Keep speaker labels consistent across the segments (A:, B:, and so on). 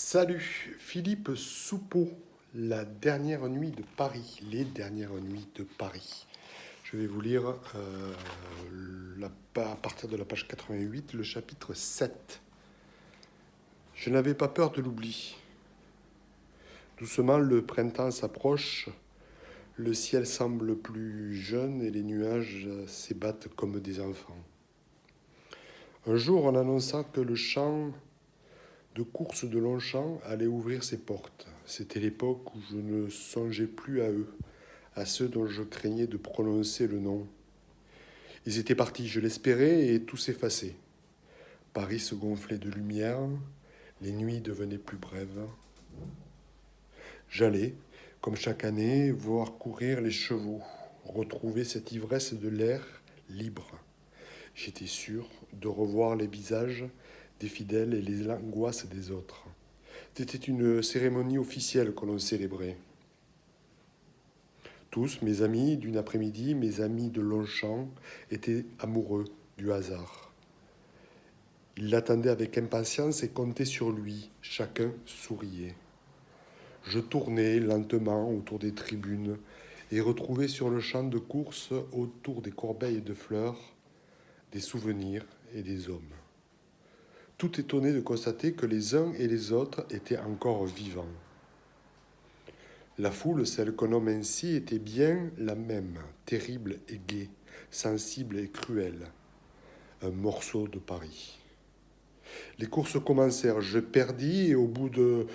A: Salut, Philippe Soupeau, la dernière nuit de Paris, les dernières nuits de Paris. Je vais vous lire à partir de la page 88, le chapitre 7. Je n'avais pas peur de l'oubli. Doucement, le printemps s'approche, le ciel semble plus jeune et les nuages s'ébattent comme des enfants. Un jour, on annonça que le champ de course de Longchamp allait ouvrir ses portes. C'était l'époque où je ne songeais plus à eux, à ceux dont je craignais de prononcer le nom. Ils étaient partis, je l'espérais, et tout s'effaçait. Paris se gonflait de lumière, les nuits devenaient plus brèves. J'allais, comme chaque année, voir courir les chevaux, retrouver cette ivresse de l'air libre. J'étais sûr de revoir les visages des fidèles et les angoisses des autres. C'était une cérémonie officielle que l'on célébrait. Tous, mes amis d'une après-midi, mes amis de Longchamp, étaient amoureux du hasard. Ils l'attendaient avec impatience et comptaient sur lui. Chacun souriait. Je tournais lentement autour des tribunes et retrouvais sur le champ de course, autour des corbeilles de fleurs, des souvenirs et des hommes. Tout étonné de constater que les uns et les autres étaient encore vivants. La foule, celle qu'on nomme ainsi, était bien la même, terrible et gaie, sensible et cruelle. Un morceau de Paris. Les courses commencèrent, je perdis et au bout de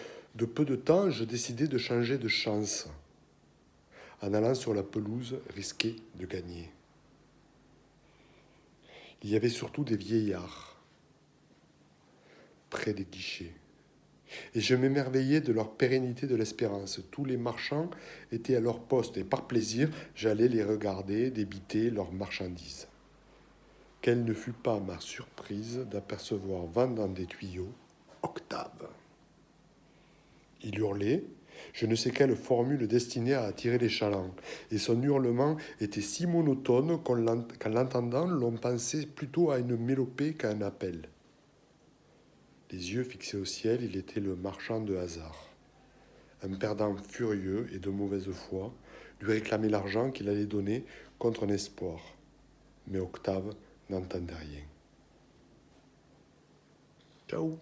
A: peu de temps, je décidai de changer de chance. En allant sur la pelouse, risquer de gagner. Il y avait surtout des vieillards près des guichets. Et je m'émerveillais de leur pérennité de l'espérance. Tous les marchands étaient à leur poste et par plaisir, j'allais les regarder débiter leurs marchandises. Quelle ne fut pas ma surprise d'apercevoir vendant des tuyaux Octave. Il hurlait, je ne sais quelle formule destinée à attirer les chalands, et son hurlement était si monotone qu'en l'entendant, l'on pensait plutôt à une mélopée qu'à un appel. Les yeux fixés au ciel, il était le marchand de hasard. Un perdant furieux et de mauvaise foi lui réclamait l'argent qu'il allait donner contre un espoir. Mais Octave n'entendait rien. Ciao.